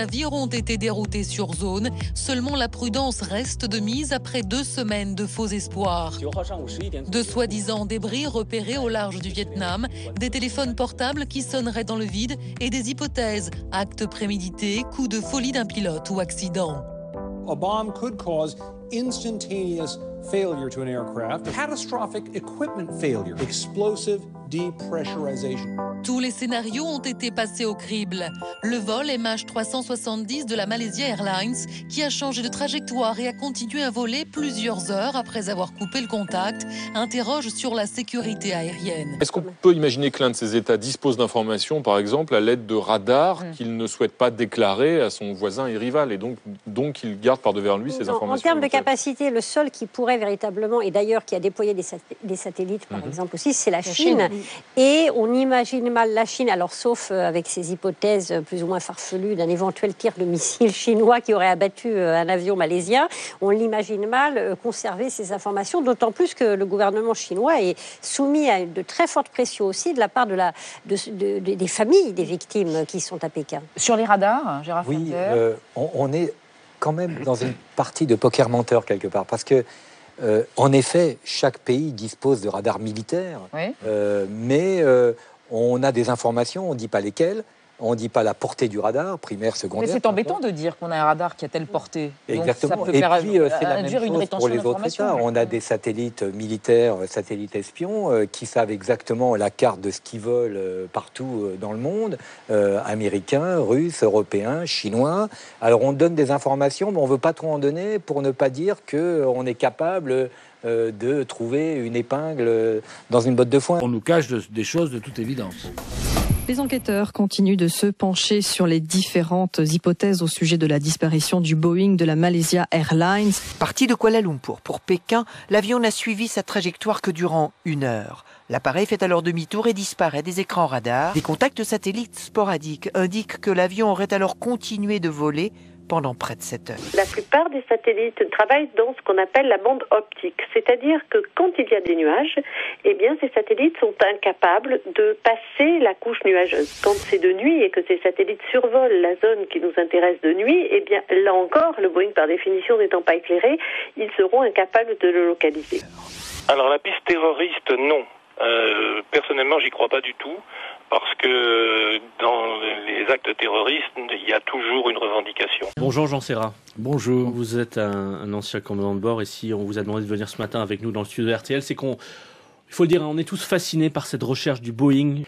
navires ont été déroutés sur zone. Seulement la prudence reste de mise après 2 semaines de faux espoirs. De soi-disant débris repérés au large du Vietnam, des téléphones portables qui sonneraient dans le vide et des hypothèses, actes prémédités, coup de folie d'un pilote ou accident. A bomb could cause instantaneous failure to an aircraft, catastrophic equipment failure, explosive depressurization. Tous les scénarios ont été passés au crible. Le vol MH370 de la Malaysia Airlines, qui a changé de trajectoire et a continué à voler plusieurs heures après avoir coupé le contact, interroge sur la sécurité aérienne. Est-ce qu'on peut imaginer que l'un de ces États dispose d'informations, par exemple, à l'aide de radars qu'il ne souhaite pas déclarer à son voisin et rival, et donc il garde par-devers lui ces informations? En termes de capacité, le seul qui pourrait véritablement, et d'ailleurs qui a déployé des satellites, par exemple aussi, c'est la Chine. Et on imagine mal la Chine, alors sauf avec ces hypothèses plus ou moins farfelues d'un éventuel tir de missile chinois qui aurait abattu un avion malaisien, on l'imagine mal conserver ces informations, d'autant plus que le gouvernement chinois est soumis à de très fortes pressions aussi de la part des familles des victimes qui sont à Pékin. Sur les radars, Gérard Fonter. On est quand même dans une partie de poker menteur quelque part, parce que en effet, chaque pays dispose de radars militaires, mais on a des informations, on ne dit pas lesquelles, on ne dit pas la portée du radar, primaire, secondaire. Mais c'est embêtant de dire qu'on a un radar qui a telle portée. Exactement. Donc ça peut Et puis, c'est la même chose pour les autres États. On a des satellites militaires, satellites espions, qui savent exactement la carte de ce qu'ils veulent partout dans le monde, américains, russes, européens, chinois. Alors, on donne des informations, mais on ne veut pas trop en donner pour ne pas dire qu'on est capable de trouver une épingle dans une botte de foin. On nous cache des choses de toute évidence. Les enquêteurs continuent de se pencher sur les différentes hypothèses au sujet de la disparition du Boeing de la Malaysia Airlines. Parti de Kuala Lumpur pour Pékin, l'avion n'a suivi sa trajectoire que durant 1 heure. L'appareil fait alors demi-tour et disparaît des écrans radars. Des contacts satellites sporadiques indiquent que l'avion aurait alors continué de voler pendant près de 7 heures. La plupart des satellites travaillent dans ce qu'on appelle la bande optique, c'est-à-dire que quand il y a des nuages, eh bien ces satellites sont incapables de passer la couche nuageuse. Quand c'est de nuit et que ces satellites survolent la zone qui nous intéresse de nuit, eh bien là encore, le Boeing par définition n'étant pas éclairé, ils seront incapables de le localiser. Alors la piste terroriste, non. Personnellement, j'y crois pas du tout. Parce que dans les actes terroristes, il y a toujours une revendication. Bonjour Jean Serra. Bonjour. Vous êtes un ancien commandant de bord et si on vous a demandé de venir ce matin avec nous dans le studio de RTL, c'est il faut le dire, on est tous fascinés par cette recherche du Boeing.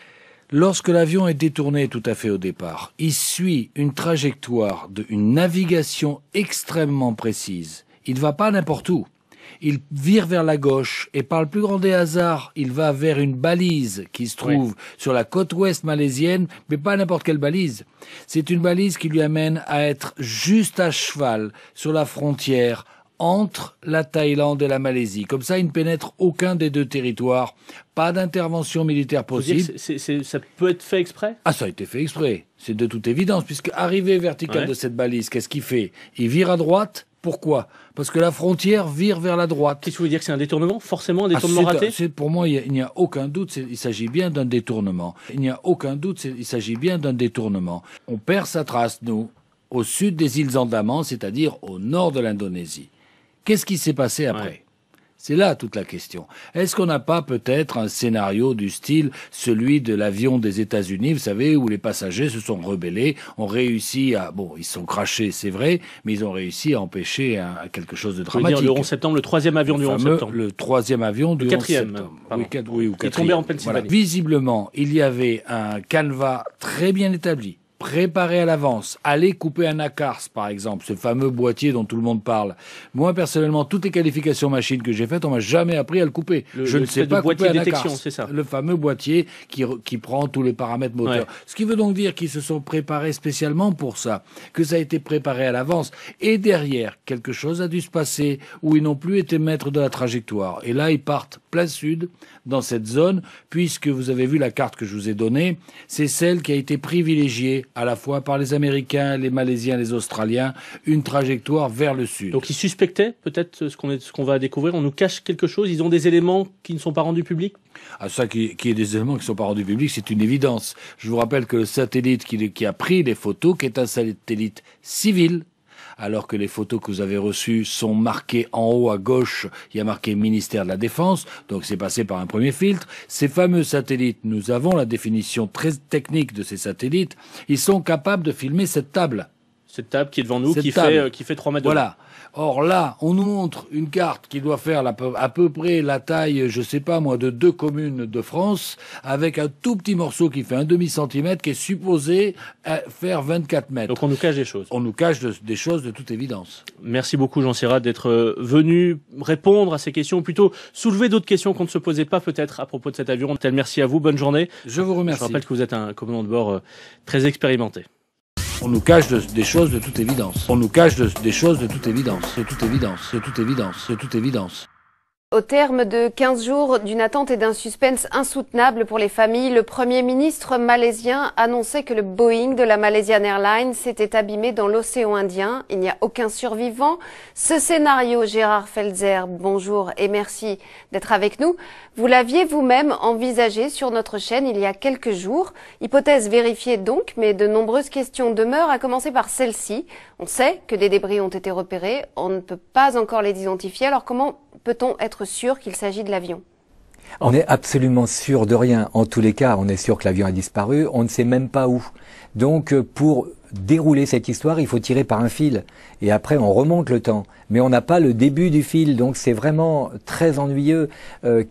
Lorsque l'avion est détourné tout à fait au départ, il suit une trajectoire une navigation extrêmement précise. Il ne va pas n'importe où. Il vire vers la gauche et par le plus grand des hasards, il va vers une balise qui se trouve sur la côte ouest malaisienne, mais pas n'importe quelle balise. C'est une balise qui lui amène à être juste à cheval sur la frontière entre la Thaïlande et la Malaisie. Comme ça, il ne pénètre aucun des deux territoires. Pas d'intervention militaire possible. Ça peut être fait exprès? Ah, ça a été fait exprès. C'est de toute évidence, puisque arrivé vertical de cette balise, qu'est-ce qu'il fait? Il vire à droite. Pourquoi? Parce que la frontière vire vers la droite. Qu'est-ce que vous voulez dire, que c'est un détournement? Forcément un détournement raté? Pour moi, il n'y a aucun doute, il s'agit bien d'un détournement. Il n'y a aucun doute, il s'agit bien d'un détournement. On perd sa trace, nous, au sud des îles Andaman, c'est-à-dire au nord de l'Indonésie. Qu'est-ce qui s'est passé après? C'est là toute la question. Est-ce qu'on n'a pas peut-être un scénario du style celui de l'avion des États-Unis, vous savez, où les passagers se sont rebellés, ont réussi à... Bon, ils se sont crashés, c'est vrai, mais ils ont réussi à empêcher quelque chose de dramatique. Le 11 septembre, le 3e avion du 11 septembre. Le 3e avion du 11 septembre. Oui, ou 4e. Il est tombé en Pennsylvanie. Visiblement, il y avait un canevas très bien établi, préparer à l'avance, aller couper un ACARS, par exemple, ce fameux boîtier dont tout le monde parle. Moi, personnellement, toutes les qualifications machines que j'ai faites, on m'a jamais appris à le couper. Je ne sais pas couper un ACARS. C'est ça. Le fameux boîtier qui prend tous les paramètres moteurs. Ce qui veut donc dire qu'ils se sont préparés spécialement pour ça, que ça a été préparé à l'avance. Et derrière, quelque chose a dû se passer où ils n'ont plus été maîtres de la trajectoire. Et là, ils partent plein sud, dans cette zone, puisque vous avez vu la carte que je vous ai donnée, c'est celle qui a été privilégiée à la fois par les Américains, les Malaisiens, les Australiens, une trajectoire vers le sud. Donc ils suspectaient peut-être ce qu'on va découvrir, on nous cache quelque chose, ils ont des éléments qui ne sont pas rendus publics? Ah, ça qui est des éléments qui ne sont pas rendus publics, c'est une évidence. Je vous rappelle que le satellite qui a pris les photos, qui est un satellite civil, alors que les photos que vous avez reçues sont marquées en haut à gauche, il y a marqué ministère de la Défense, donc c'est passé par un premier filtre. Ces fameux satellites, nous avons la définition très technique de ces satellites, ils sont capables de filmer cette table. Cette table qui est devant nous, qui fait 3 mètres de long. Voilà. Or là, on nous montre une carte qui doit faire à peu près la taille, je sais pas moi, de 2 communes de France, avec un tout petit morceau qui fait un demi-centimètre, qui est supposé faire 24 mètres. Donc on nous cache des choses. On nous cache des choses de toute évidence. Merci beaucoup Jean Sirade d'être venu répondre à ces questions, ou plutôt soulever d'autres questions qu'on ne se posait pas peut-être à propos de cet avion. Merci à vous, bonne journée. Je vous remercie. Je rappelle que vous êtes un commandant de bord très expérimenté. On nous cache des choses de toute évidence. On nous cache des choses de toute évidence. De toute évidence. De toute évidence. De toute évidence. Au terme de 15 jours d'une attente et d'un suspense insoutenable pour les familles, le Premier ministre malaisien annonçait que le Boeing de la Malaysian Airlines s'était abîmé dans l'océan Indien. Il n'y a aucun survivant. Ce scénario, Gérard Felzer, bonjour et merci d'être avec nous. Vous l'aviez vous-même envisagé sur notre chaîne il y a quelques jours. Hypothèse vérifiée donc, mais de nombreuses questions demeurent, à commencer par celle-ci. On sait que des débris ont été repérés, on ne peut pas encore les identifier. Alors comment peut-on être sûr qu'il s'agit de l'avion? On est absolument sûr de rien. En tous les cas, on est sûr que l'avion a disparu, on ne sait même pas où. Donc pour dérouler cette histoire, il faut tirer par un fil. Et après, on remonte le temps. Mais on n'a pas le début du fil, donc c'est vraiment très ennuyeux.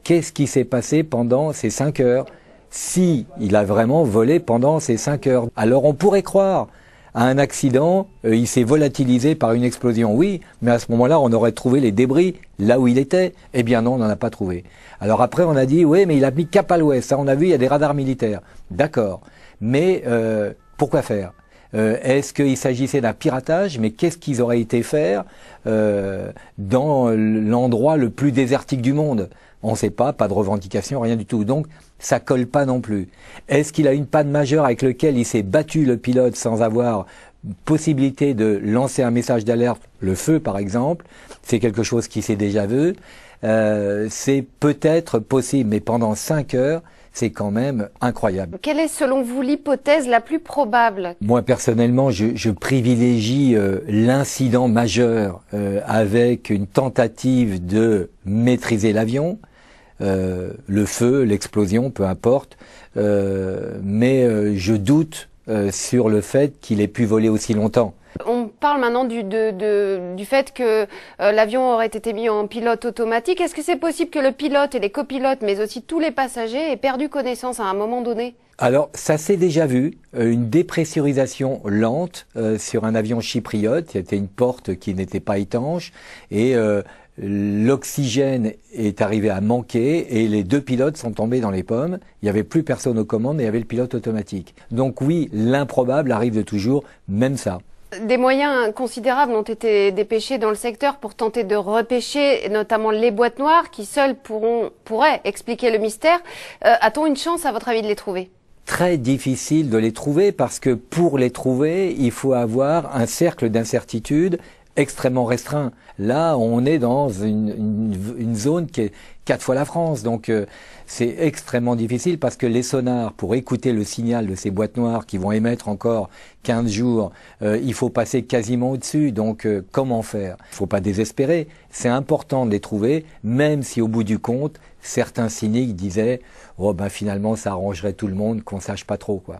Qu'est-ce qui s'est passé pendant ces 5 heures? Si il a vraiment volé pendant ces 5 heures. Alors on pourrait croire à un accident, il s'est volatilisé par une explosion. Oui, mais à ce moment-là, on aurait trouvé les débris là où il était. Eh bien non, on n'en a pas trouvé. Alors après, on a dit, oui, mais il a mis cap à l'ouest. Ça, on a vu, il y a des radars militaires. D'accord. Mais pourquoi faire? Est-ce qu'il s'agissait d'un piratage? Mais qu'est-ce qu'ils auraient été faire dans l'endroit le plus désertique du monde? On ne sait pas de revendication, rien du tout. Donc, ça colle pas non plus. Est-ce qu'il a une panne majeure avec laquelle il s'est battu, le pilote, sans avoir possibilité de lancer un message d'alerte, le feu par exemple? C'est quelque chose qui s'est déjà vu. C'est peut-être possible, mais pendant 5 heures, c'est quand même incroyable. Quelle est selon vous l'hypothèse la plus probable? Moi personnellement, je privilégie l'incident majeur avec une tentative de maîtriser l'avion. Le feu, l'explosion, peu importe, mais je doute sur le fait qu'il ait pu voler aussi longtemps. On parle maintenant du fait que l'avion aurait été mis en pilote automatique. Est-ce que c'est possible que le pilote et les copilotes, mais aussi tous les passagers, aient perdu connaissance à un moment donné? Alors, ça s'est déjà vu, une dépressurisation lente sur un avion chypriote. C'était une porte qui n'était pas étanche et l'oxygène est arrivé à manquer et les 2 pilotes sont tombés dans les pommes. Il n'y avait plus personne aux commandes et il y avait le pilote automatique. Donc oui, l'improbable arrive de toujours, même ça. Des moyens considérables ont été dépêchés dans le secteur pour tenter de repêcher notamment les boîtes noires qui seules pourraient expliquer le mystère. A-t-on une chance à votre avis de les trouver? Très difficile de les trouver parce que pour les trouver, il faut avoir un cercle d'incertitude extrêmement restreint. Là, on est dans une zone qui est 4 fois la France, donc c'est extrêmement difficile parce que les sonars, pour écouter le signal de ces boîtes noires qui vont émettre encore 15 jours, il faut passer quasiment au-dessus, donc comment faire? Il ne faut pas désespérer, c'est important de les trouver, même si au bout du compte, certains cyniques disaient « Oh ben finalement ça arrangerait tout le monde qu'on sache pas trop quoi.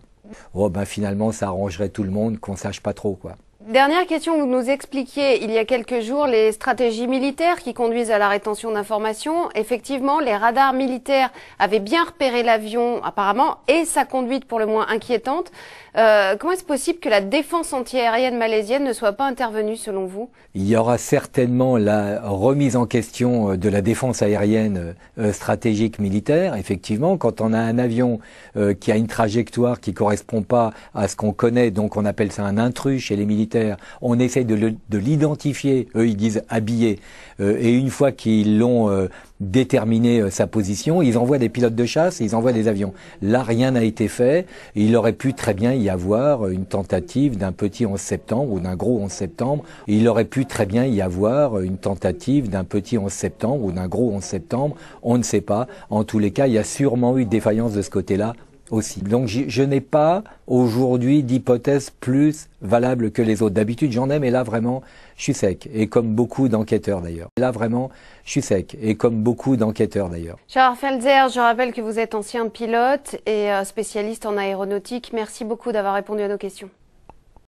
Oh ben finalement ça arrangerait tout le monde qu'on sache pas trop quoi. » Dernière question, vous nous expliquiez il y a quelques jours les stratégies militaires qui conduisent à la rétention d'informations. Effectivement, les radars militaires avaient bien repéré l'avion apparemment et sa conduite pour le moins inquiétante. Comment est-ce possible que la défense antiaérienne malaisienne ne soit pas intervenue selon vous? Il y aura certainement la remise en question de la défense aérienne stratégique militaire. Effectivement, quand on a un avion qui a une trajectoire qui correspond pas à ce qu'on connaît, donc on appelle ça un intrus chez les militaires, on essaye de l'identifier, eux ils disent habiller, et une fois qu'ils l'ont déterminer sa position. Ils envoient des pilotes de chasse, ils envoient des avions. Là, rien n'a été fait. Il aurait pu très bien y avoir une tentative d'un petit 11 septembre ou d'un gros 11 septembre. Il aurait pu très bien y avoir une tentative d'un petit 11 septembre ou d'un gros 11 septembre. On ne sait pas. En tous les cas, il y a sûrement eu défaillance de ce côté-là aussi. Donc je n'ai pas aujourd'hui d'hypothèse plus valable que les autres. D'habitude j'en ai, mais là vraiment je suis sec. Et comme beaucoup d'enquêteurs d'ailleurs. Là vraiment je suis sec. Et comme beaucoup d'enquêteurs d'ailleurs. Gérard Felzer, je rappelle que vous êtes ancien pilote et spécialiste en aéronautique. Merci beaucoup d'avoir répondu à nos questions.